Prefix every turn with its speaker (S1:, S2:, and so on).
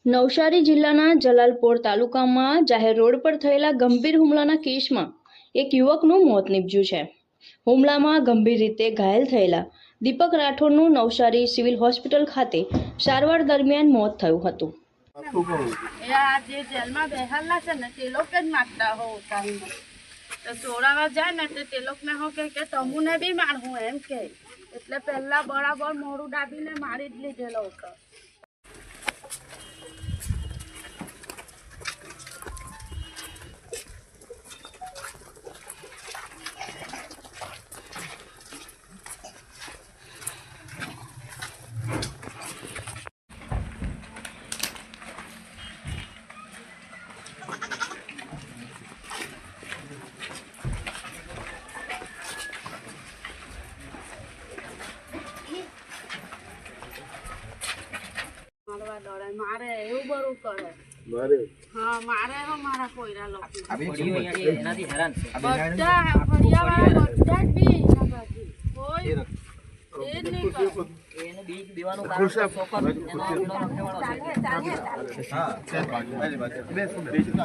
S1: નવસારી જિલ્લાના જલાલપોર તાલુકામાં જાહેર રોડ પર થયેલા ગંભીર હુમલાના કેસમાં એક યુવકનું મોત નીપજ્યું છે। હુમલામાં ગંભીર રીતે ઘાયલ થયેલા દીપક રાઠોડનું નવસારી સિવિલ હોસ્પિટલ ખાતે સારવાર દરમિયાન મોત થયું હતું।
S2: જે જેલમાં બેહાલા છે ને તે લોકો જ મારતા હો ઉતારીને તો સોડાવા જાય ને તે લોકોને હો કે તમુને બી મારવું એમ કે એટલે પહેલા બરાબર મોડું દાબીને મારી જ લીધેલો હતો। मारे એવું બરું કરે મારે હા મારે હો મારા કોઈરા લોકો એનાથી હેરાન છે બધા ફરિયાવાળા બધા જ બી બાકી કોઈ એ નહીં કરે એનું બીજ દેવાનું કારણ સોફર એનો રખેવાળો છે। હા